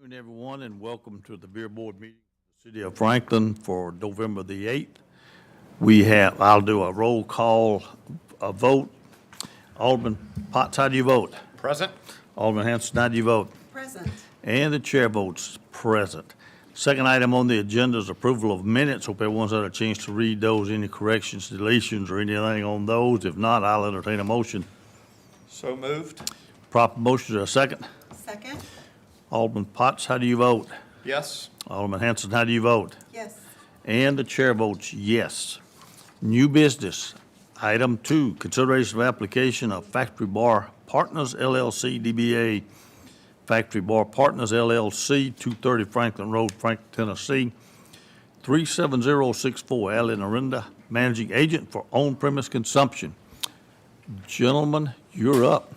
evening, everyone, and welcome to the Beer Board meeting of the City of Franklin for November the 8th. I'll do a roll call, a vote. Alderman Potts, how do you vote? Present. Alderman Hanson, how do you vote? Present. And the chair votes present. Second item on the agenda is approval of minutes. Hope everyone's had a chance to read those. Any corrections, deletions, or anything on those? If not, I'll entertain a motion. So moved. Proper motion, is there a second? Second? Alderman Potts, how do you vote? Yes. Alderman Hanson, how do you vote? Yes. And the chair votes yes. New business. Item 2, consideration of application of Factory Bar Partners LLC, DBA Factory Bar Partners LLC, 230 Franklin Road, Franklin, Tennessee, 37064. Alan Arenda, managing agent for on-premise consumption. Gentlemen, you're up.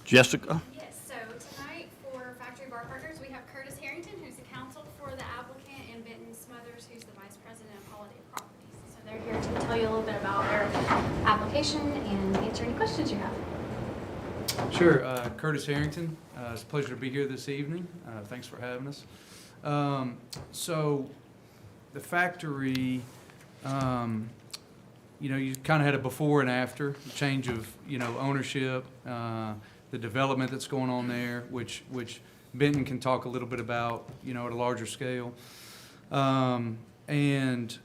Jessica? Yes, so tonight for Factory Bar Partners, we have Curtis Harrington, who's the counsel for the applicant, and Benton Smothers, who's the vice president of Holiday Properties. So they're here to tell you a little bit about their application and answer any questions you have. Sure. Curtis Harrington. It's a pleasure to be here this evening. Thanks for having us. So the factory, you kind of had a before and after, change of, ownership, the development that's going on there, which Benton can talk a little bit about, at a larger scale. And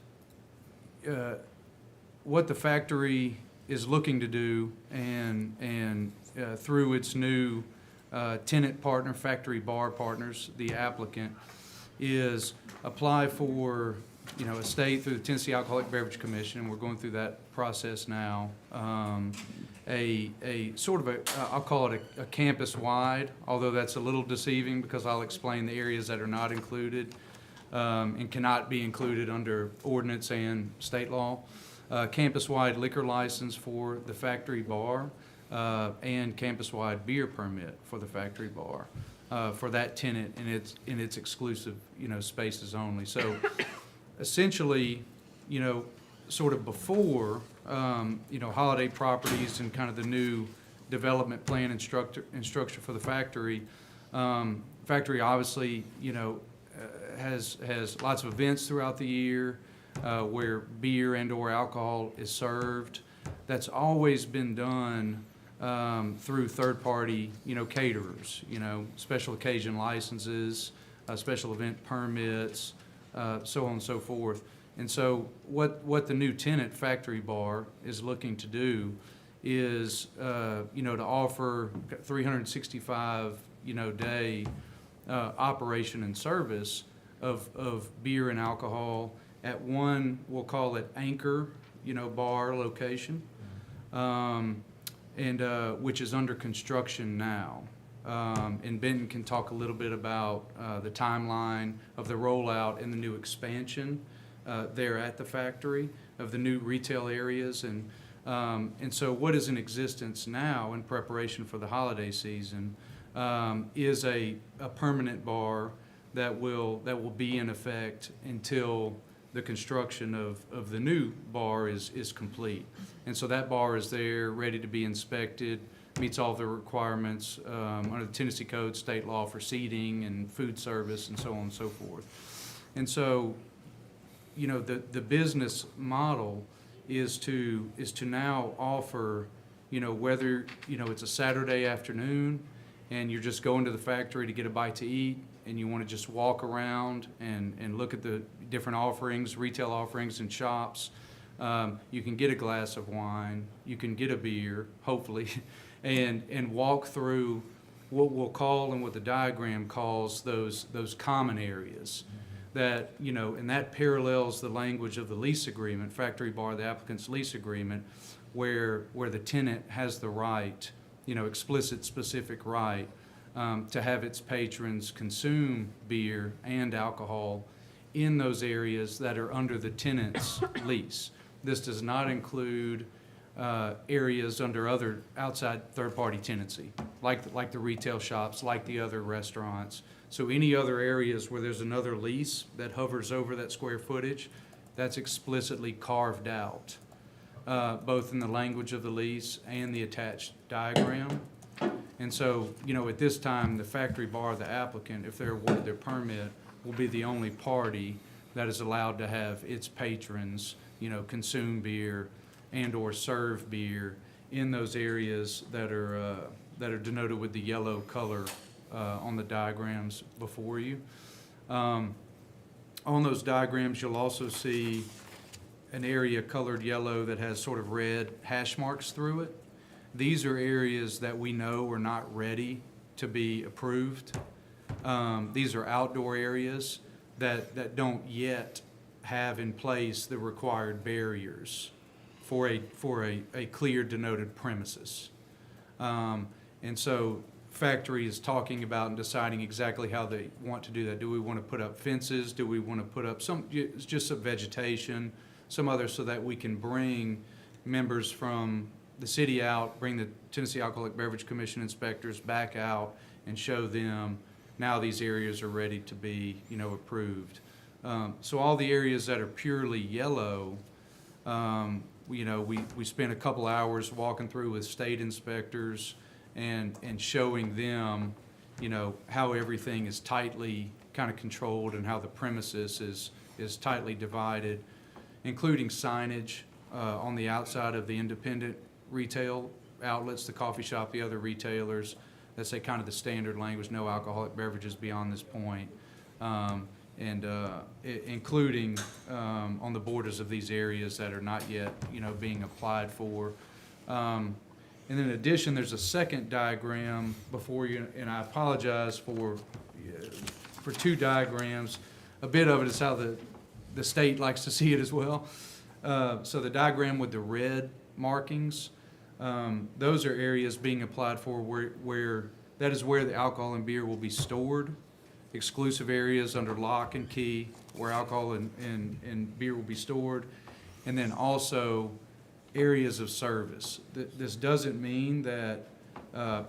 what the factory is looking to do and through its new tenant partner, Factory Bar Partners, the applicant, is apply for, a state through the Tennessee Alcoholic Beverage Commission, and we're going through that process now. A sort of I'll call it a campus-wide, although that's a little deceiving because I'll explain the areas that are not included and cannot be included under ordinance and state law. Campus-wide liquor license for the Factory Bar and campus-wide beer permit for the Factory Bar for that tenant in its exclusive spaces only. So essentially, sort of before Holiday Properties and kind of the new development plan and structure for the factory. Factory obviously has lots of events throughout the year where beer and/or alcohol is served. That's always been done through third-party, caterers, special occasion licenses, special event permits, so on and so forth. And so what the new tenant, Factory Bar, is looking to do is, to offer 365, day operation and service of beer and alcohol at one, we'll call it anchor, bar location, which is under construction now. And Benton can talk a little bit about the timeline of the rollout and the new expansion there at the factory of the new retail areas. And so what is in existence now in preparation for the holiday season is a permanent bar that will be in effect until the construction of the new bar is complete. And so that bar is there, ready to be inspected, meets all the requirements under the Tennessee Code, state law for seating and food service and so on and so forth. And so, the business model is to now offer, whether, it's a Saturday afternoon and you're just going to the factory to get a bite to eat and you want to just walk around and look at the different offerings, retail offerings and shops. You can get a glass of wine, you can get a beer, hopefully, and walk through what we'll call and what the diagram calls those common areas that, and that parallels the language of the lease agreement, Factory Bar, the applicant's lease agreement, where the tenant has the right, explicit specific right to have its patrons consume beer and alcohol in those areas that are under the tenant's lease. This does not include areas under other outside third-party tenancy, like the retail shops, like the other restaurants. So any other areas where there's another lease that hovers over that square footage, that's explicitly carved out, both in the language of the lease and the attached diagram. And so, at this time, the Factory Bar, the applicant, if they're awarded their permit, will be the only party that is allowed to have its patrons, consume beer and/or serve beer in those areas that are denoted with the yellow color on the diagrams before you. On those diagrams, you'll also see an area colored yellow that has sort of red hash marks through it. These are areas that we know are not ready to be approved. These are outdoor areas that don't yet have in place the required barriers for a clear denoted premises. And so Factory is talking about and deciding exactly how they want to do that. Do we want to put up fences? Do we want to put up just some vegetation, some other, so that we can bring members from the city out, bring the Tennessee Alcoholic Beverage Commission inspectors back out and show them now these areas are ready to be, approved. So all the areas that are purely yellow, we spent a couple hours walking through with state inspectors and showing them, how everything is tightly kind of controlled and how the premises is tightly divided, including signage on the outside of the independent retail outlets, the coffee shop, the other retailers, that say kind of the standard language, no alcoholic beverages beyond this point, including on the borders of these areas that are not yet, being applied for. And in addition, there's a second diagram before you, and I apologize for two diagrams. A bit of it is how the state likes to see it as well. So the diagram with the red markings, those are areas being applied for where that is where the alcohol and beer will be stored. Exclusive areas under lock and key where alcohol and beer will be stored. And then also areas of service. This doesn't mean that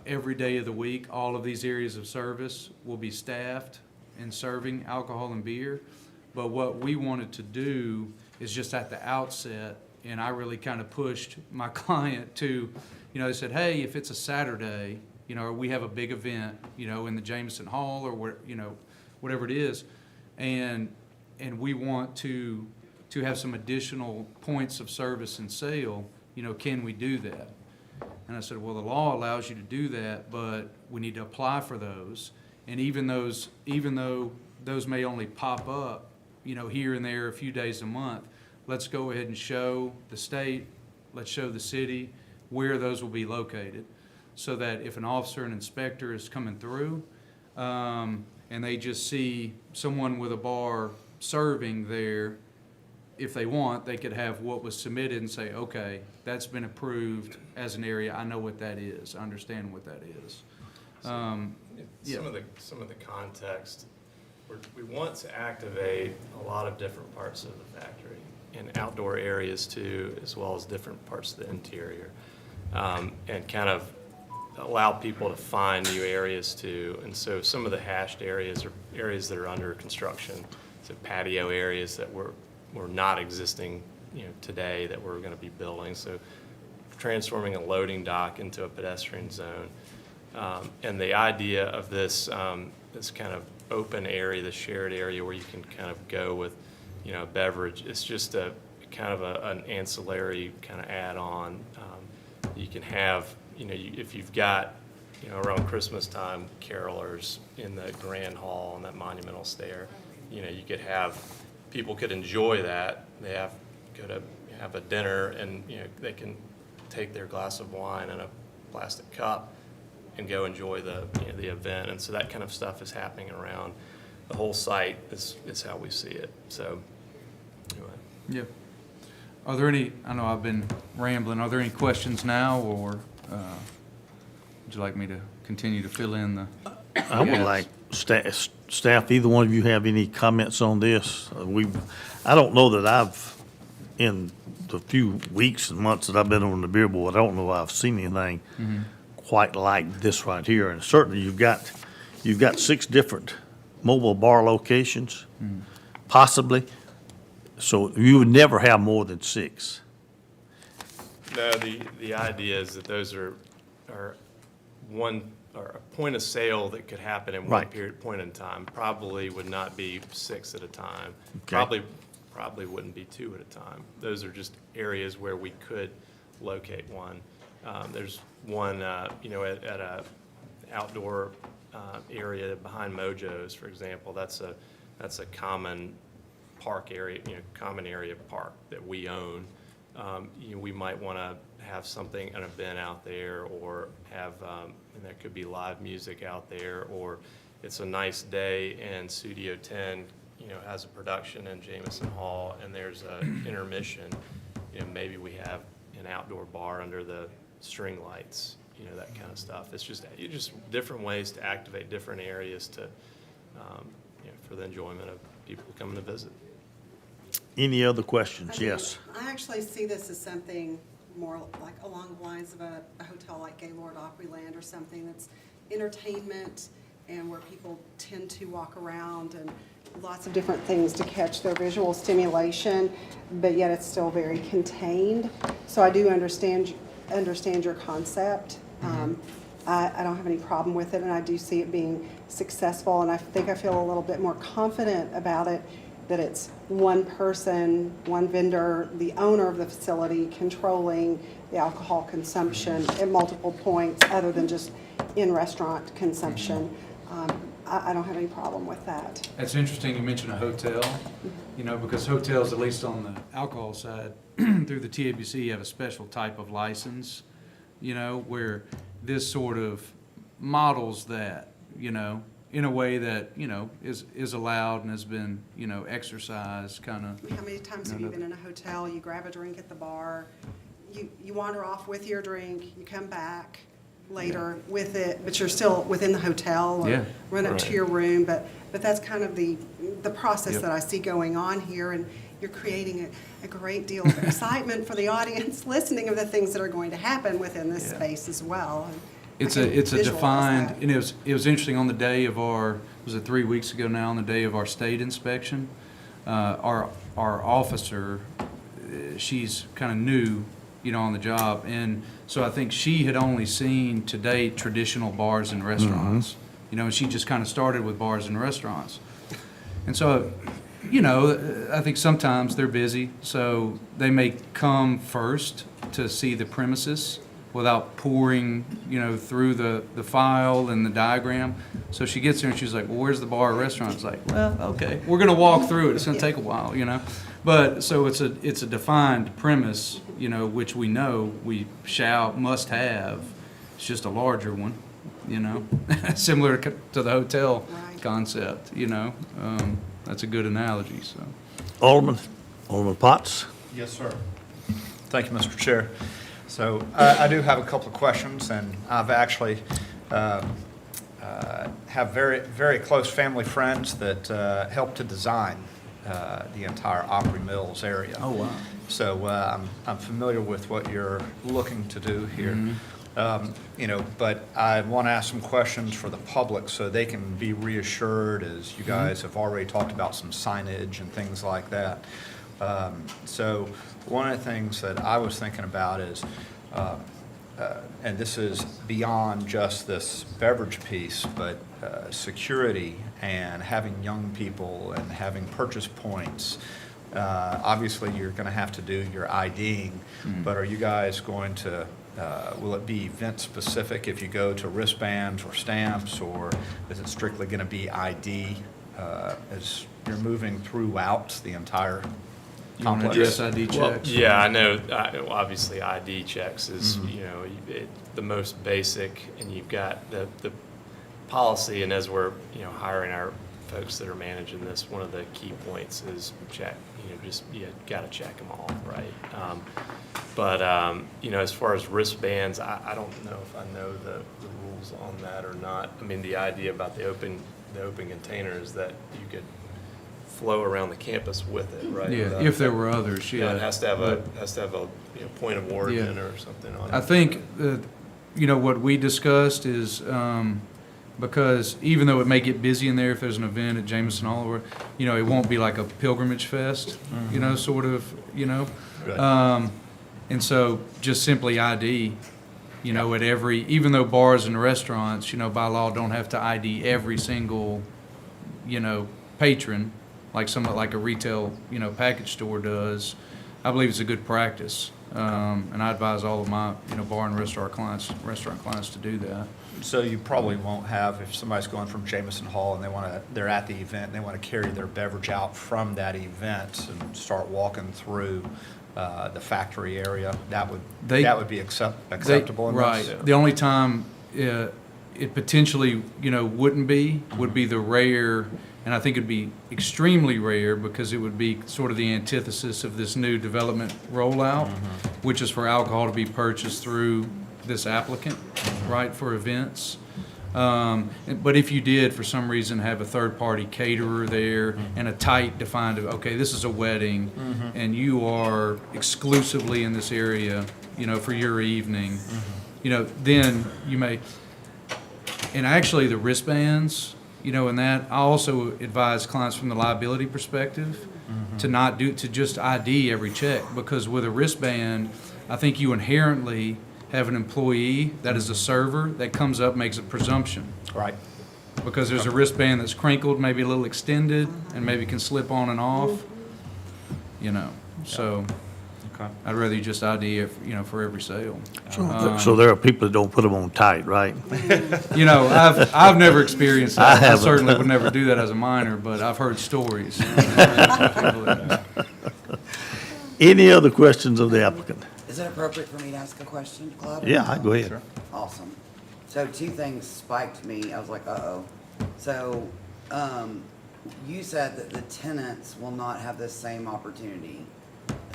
every day of the week all of these areas of service will be staffed and serving alcohol and beer. But what we wanted to do is just at the outset, and I really kind of pushed my client to, they said, hey, if it's a Saturday, or we have a big event, in the Jameson Hall or where, whatever it is, and we want to have some additional points of service and sale, can we do that? And I said, well, the law allows you to do that, but we need to apply for those. And even though those may only pop up, here and there a few days a month, let's go ahead and show the state, let's show the city where those will be located, so that if an officer and inspector is coming through, and they just see someone with a bar serving there, if they want, they could have what was submitted and say, okay, that's been approved as an area, I know what that is, I understand what that is. Yeah. Some of the context, we want to activate a lot of different parts of the factory and outdoor areas too, as well as different parts of the interior, and kind of allow people to find new areas too. And so some of the hashed areas are areas that are under construction, so patio areas that were not existing, today, that we're going to be building. So transforming a loading dock into a pedestrian zone. And the idea of this kind of open area, the shared area where you can kind of go with, beverage, it's just a kind of an ancillary kind of add-on. You can have, if you've got, around Christmas time, carolers in the Grand Hall and that monumental stair, you could have, people could enjoy that. They could have a dinner and, they can take their glass of wine in a plastic cup and go enjoy the event. And so that kind of stuff is happening around the whole site is how we see it. So anyway. Yeah. Are there any, I know I've been rambling, are there any questions now, or would you like me to continue to fill in the? I would like staff, either one of you have any comments on this? I don't know that I've, in the few weeks and months that I've been on the beer board, I don't know I've seen anything quite like this right here. And certainly you've got 6 different mobile bar locations, possibly. So you would never have more than 6. No, the idea is that those are one or a point of sale that could happen in one Right. point in time probably would not be 6 at a time. Okay. Probably wouldn't be 2 at a time. Those are just areas where we could locate one. There's one, you know, at a outdoor area behind Mojo's, for example. That's a common park area, you know, common area park that we own. You know, we might want to have something, an event out there, or have, and there could be live music out there, or it's a nice day and Studio 10, you know, has a production in Jameson Hall, and there's an intermission. You know, maybe we have an outdoor bar under the string lights, you know, that kind of stuff. It's just different ways to activate different areas to, you know, for the enjoyment of people coming to visit. Any other questions? I do. Yes. I actually see this as something more like along the lines of a hotel like Gaylord Opryland or something that's entertainment and where people tend to walk around and lots of different things to catch their visual stimulation, but yet it's still very contained. So I do understand your concept. I don't have any problem with it, and I do see it being successful, and I think I feel a little bit more confident about it, that it's one person, one vendor, the owner of the facility controlling the alcohol consumption at multiple points other than just in-restaurant consumption. I don't have any problem with that. It's interesting you mention a hotel, you know, because hotels, at least on the alcohol side, through the TABC, have a special type of license, you know, where this sort of models that, you know, in a way that, you know, is allowed and has been, you know, exercised kind of. How many times have you been in a hotel, you grab a drink at the bar, you wander off with your drink, you come back later with it, but you're still within the hotel Yeah. or run up to Right. your room, but that's kind of the process Yep. that I see going on here, and you're creating a great deal of excitement for the audience listening of the things that are going to happen within this Yeah. space as well. And It's I a can visualize defined, that. and it was interesting on the day of our, was it 3 weeks ago now, on the day of our state inspection, our officer, she's kind of new, you know, on the job, and so I think she had only seen to date traditional bars and restaurants, you know, and she just kind of started with bars and restaurants. And so, you know, I think sometimes they're busy, so they may come first to see the premises without pouring, you know, through the file and the diagram. So she gets there and she's like, well, where's the bar or restaurant? It's like, well, okay, we're gonna walk through it. It's gonna take a while, you know? But, so it's a defined premise, you know, which we know we must have. It's just a larger one, you know? Similar to the hotel Right. concept, you know? That's a good analogy, so. Alderman Potts? Yes, sir. Thank you, Mr. Chair. So I do have a couple of questions, and I've actually have very, very close family friends that helped to design the entire Opry Mills area. Oh, wow. So I'm familiar with what you're looking to do here. You know, but I want to ask some questions for the public so they can be reassured, as you guys have already talked about some signage and things like that. So one of the things that I was thinking about is, and this is beyond just this beverage piece, but security and having young people and having purchase points. Obviously, you're going to have to do your IDing, but are you guys going to, will it be event-specific if you go to wristbands or stamps, or is it strictly going to be ID as you're moving throughout the entire You want to complex? address ID Well, checks? yeah, I know, obviously ID checks is, you know, the most basic, and you've got the policy, and as we're, you know, hiring our folks that are managing this, one of the key points is check, you know, just, you gotta check them all, right? But, you know, as far as wristbands, I don't know if I know the rules on that or not. I mean, the idea about the open container is that you could flow around the campus with it, right? Yeah, Without- if there were others, yeah. Yeah, it has to have a, But you know, point of origin or something on it. I think, you know, what we discussed is, because even though it may get busy in there if there's an event at Jameson Hall, or, you know, it won't be like a pilgrimage fest, you know, sort of, you know? Right. And so just simply ID, You know, at every, even though bars and restaurants, you know, by law don't have to ID every single, you know, patron, like like a retail, you know, package store does, I believe it's a good practice. And I advise all of my, you know, bar and restaurant clients to do that. So you probably won't have, if somebody's going from Jameson Hall and they're at the event, and they want to carry their beverage out from that event and start walking through the factory area, that would be acceptable in this? Right. The only time it potentially, you know, wouldn't be, would be the rare, and I think it'd be extremely rare because it would be sort of the antithesis of this new development rollout, which is for alcohol to be purchased through this applicant, right, for events. But if you did, for some reason, have a third-party caterer there and a tight defined, okay, this is a wedding, and you are exclusively in this area, you know, for your evening, you know, then you may, and actually the wristbands, you know, and that, I also advise clients from the liability perspective to just ID every check, because with a wristband, I think you inherently have an employee that is a server that comes up, makes a presumption. Right. Because there's a wristband that's crinkled, maybe a little extended, and maybe can slip on and off, you know, so Okay. I'd rather you just ID, you know, for every sale. So there are people that don't put them on tight, right? You know, I've never experienced that. I haven't. certainly would never do that as a minor, but I've heard stories. Any other questions of the applicant? Is it appropriate for me to ask a question, Claude? Yeah, go ahead. Awesome. So two things spiked me. I was like, uh-oh. So, you said that the tenants will not have the same opportunity,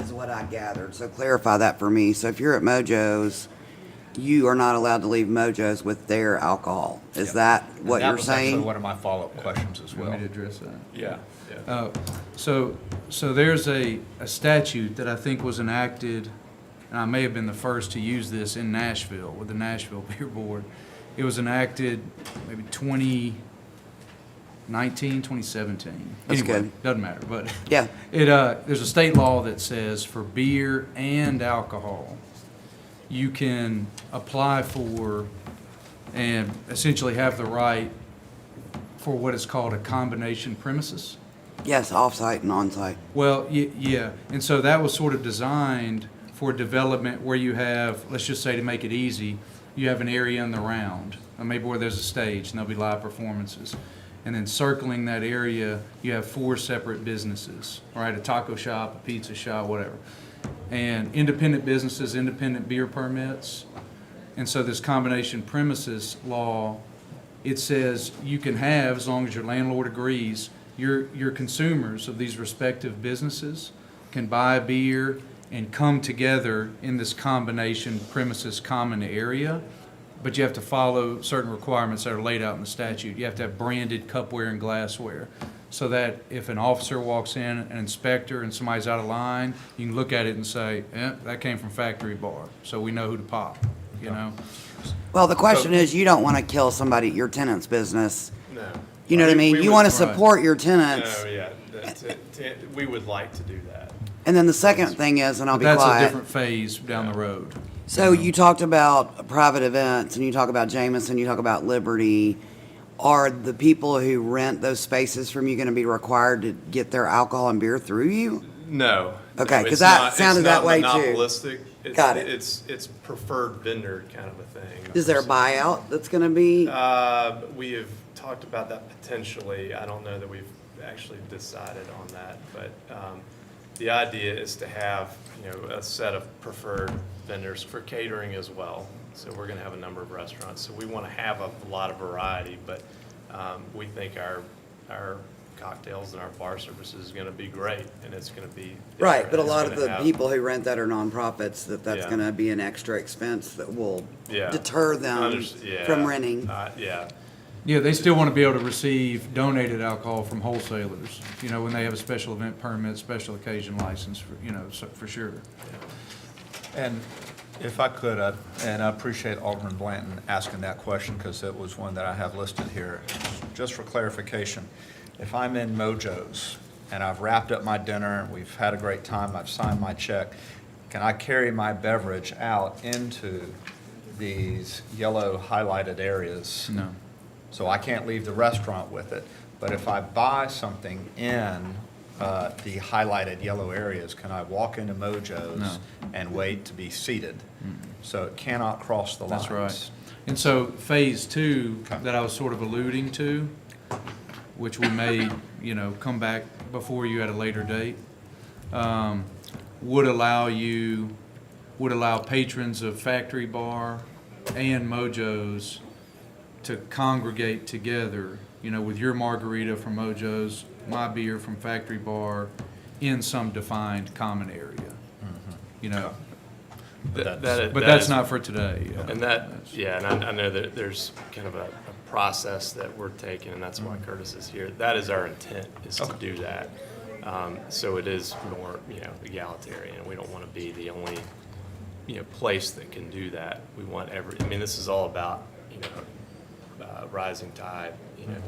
is what I gathered. So clarify that for me. So if you're at Mojo's, you are not allowed to leave Mojo's with their alcohol. Is that what you're That was actually saying? one of my follow-up questions as well. Want me to address that? Yeah. So there's a statute that I think was enacted, and I may have been the first to use this in Nashville with the Nashville Beer Board. It was enacted maybe 2019, 2017. That's Anyway, good. doesn't matter, but Yeah. there's a state law that says for beer and alcohol, you can apply for and essentially have the right for what is called a combination premises. Yes, off-site and on-site. Well, yeah, and so that was sort of designed for development where you have, let's just say to make it easy, you have an area in the round, or maybe where there's a stage and there'll be live performances. And then circling that area, you have 4 separate businesses, right? A taco shop, a pizza shop, whatever. And independent businesses, independent beer permits. And so this combination premises law, it says you can have, as long as your landlord agrees, your consumers of these respective businesses can buy beer and come together in this combination premises common area, but you have to follow certain requirements that are laid out in the statute. You have to have branded cupware and glassware, so that if an officer walks in, an inspector, and somebody's out of line, you can look at it and say, that came from Factory Bar, so we know who to pop, you know? Well, the question is, you don't want to kill somebody, your tenant's business. No. You know what I mean? We You would- want to support your tenants. No, yeah, we would like to do that. And then the second thing is, and I'll But be that's a quiet. different phase down the road. So you talked about private events, and you talk about Jameson, you talk about Liberty. Are the people who rent those spaces from you going to be required to get their alcohol and beer through you? No. Okay, no, 'cause it's that not- sounded that way, too. It's not monopolistic. Got it. It's preferred vendor kind of a thing. Is there a buyout that's going to be? We have talked about that potentially. I don't know that we've actually decided on that, but the idea is to have, you know, a set of preferred vendors for catering as well. So we're going to have a number of restaurants. So we want to have a lot of variety, but we think our cocktails and our bar services is going to be great, and it's going to be Right, different. but a It's lot of gonna the have- people who rent that are nonprofits, that's Yeah. going to be an extra expense that will Yeah. deter them Yeah. from renting. Yeah. Yeah, they still want to be able to receive donated alcohol from wholesalers, you know, when they have a special event permit, special occasion license, for you know, for sure. And if I could, and I appreciate Alderman Blanton asking that question, because it was one that I have listed here. Just for clarification, if I'm in Mojo's and I've wrapped up my dinner, and we've had a great time, I've signed my check, can I carry my beverage out into these yellow highlighted areas. No. So I can't leave the restaurant with it. But if I buy something in the highlighted yellow areas, can I walk into Mojo's No. and wait to be seated? So it cannot cross the lines. That's right. And so phase two Okay. that I was sort of alluding to, which we may, come back before you at a later date, would allow patrons of Factory Bar and Mojo's to congregate together, with your margarita from Mojo's, my beer from Factory Bar, in some defined common area. But But that's not for today. yeah. And that, yeah, and I know that there's kind of a process that we're taking, and that's why Curtis is here. That is our intent, is to do that. So it is more, egalitarian. We don't want to be the only, place that can do that. We want this is all about, rising tide,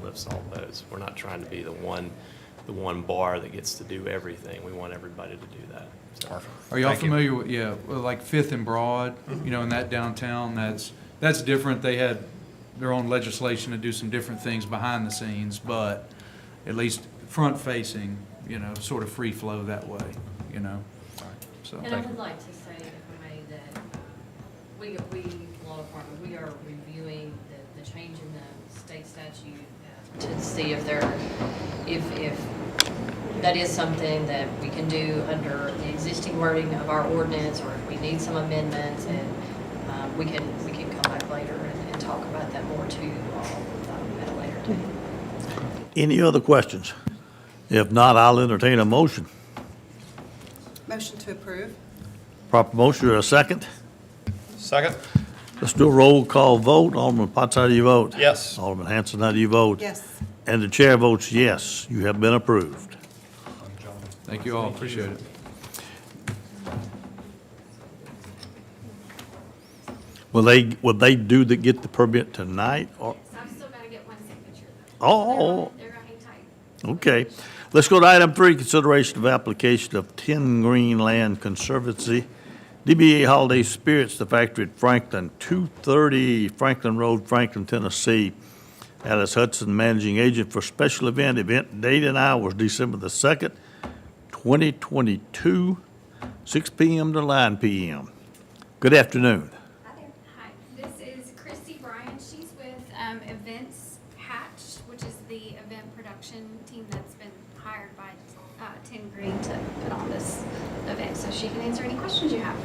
lifts all boats. We're not trying to be the one bar that gets to do everything. We want everybody to do that. So. Are y'all Thank you. familiar with, like Fifth and Broad, in that downtown, that's different. They had their own legislation to do some different things behind the scenes, but at least front facing, sort of free flow that way, So, And I would like to say, if I may, that we, law department, we are reviewing the change in the state statute to see if that is something that we can do under the existing wording of our ordinance, or if we need some amendments, and we can come back later and talk about that more to you all at a later date. Any other questions? If not, I'll entertain a motion. Motion to approve? Proper motion, or a second? Second? Let's do a roll call vote. Alderman Potts, how do you vote? Yes. Alderman Hanson, how do you vote? Yes. And the chair votes yes. You have been approved. thank you all, appreciate it. Will they get the permit tonight, or? So I've still got to get one signature though. They're gonna hang tight. Okay. Let's go to item 3, consideration of application of 10 Greenland Conservancy, DBA Holiday Spirits, the factory at Franklin, 230 Franklin Road, Franklin, Tennessee. Alice Hudson, managing agent for special event date and hours, December the 2nd, 2022, 6 p.m. to 9 p.m. Good afternoon. Hi there. Hi, this is Christy Bryan. She's with Events Hatch, which is the event production team that's been hired by 10 Green to put on this event, so she can answer any questions you have.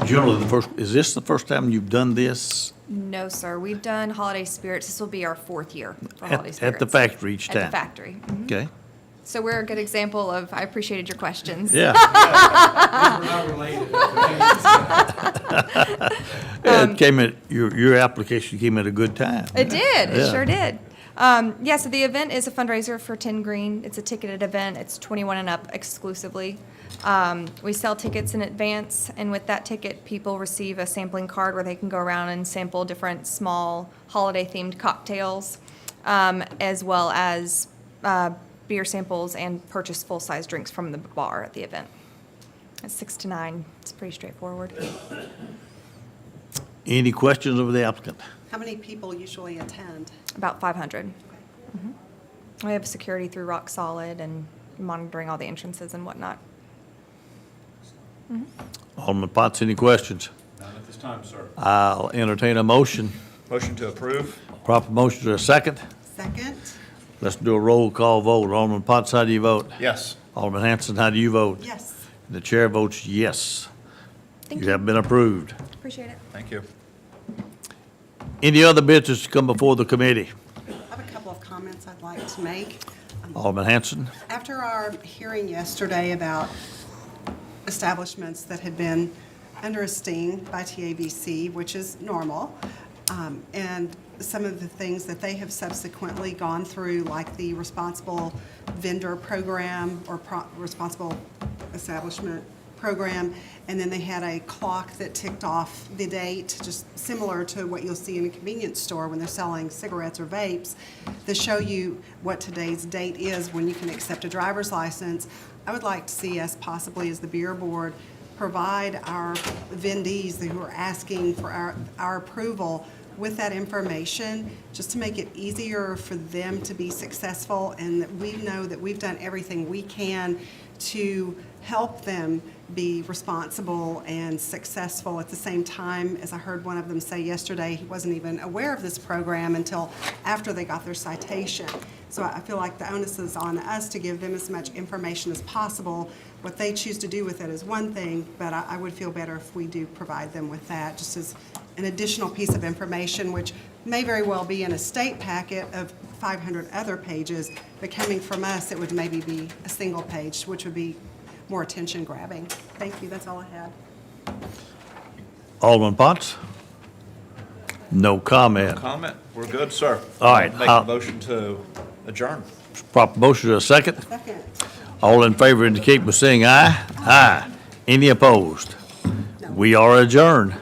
Generally, is this the first time you've done this No, sir. We've done Holiday Spirits. This will be our 4th year for Holiday Spirits. at the factory each At time? the factory. Mhm. Okay. So we're a good example of, I appreciated your questions. Yeah. We're not related. It came at, your application came at a good time. It did. It Yeah. sure did. Yeah, so the event is a fundraiser for 10 Green. It's a ticketed event. It's 21 and up exclusively. We sell tickets in advance, and with that ticket, people receive a sampling card where they can go around and sample different small holiday-themed cocktails, as well as beer samples and purchase full-size drinks from the bar at the event. It's 6 to 9. It's pretty straightforward. Any questions of the applicant? How many people usually attend? About 500. We have security through Rock Solid and monitoring all the entrances and whatnot. Alderman Potts, any questions? None at this time, sir. I'll entertain a motion. Motion to approve? Proper motion to a second. Second? Let's do a roll call vote. Alderman Potts, how do you vote? Yes. Alderman Hanson, how do you vote? Yes. The chair votes yes. Thank You you. have been approved. Appreciate it. Thank you. Any other business to come before the committee? I have a couple of comments I'd like to make. Alderman Hanson? After our hearing yesterday about establishments that had been under a sting by TABC, which is normal, and some of the things that they have subsequently gone through, like the responsible vendor program or responsible establishment program, and then they had a clock that ticked off the date, just similar to what you'll see in a convenience store when they're selling cigarettes or vapes, that show you what today's date is when you can accept a driver's license. I would like to see us possibly, as the beer board, provide our vendees who are asking for our approval with that information, just to make it easier for them to be successful, and that we know that we've done everything we can to help them be responsible and successful. At the same time, as I heard one of them say yesterday, he wasn't even aware of this program until after they got their citation. So I feel like the onus is on us to give them as much information as possible. What they choose to do with it is one thing, but I would feel better if we do provide them with that, just as an additional piece of information, which may very well be in a state packet of 500 other pages, but coming from us, it would maybe be a single page, which would be more attention grabbing. Thank you, that's all I had. Alderman Potts? No comment. Comment? We're good, sir. All right, Make a motion to adjourn. Proper motion to a second. Second. All in favor indicate by saying aye. Aye. Any opposed? We are adjourned.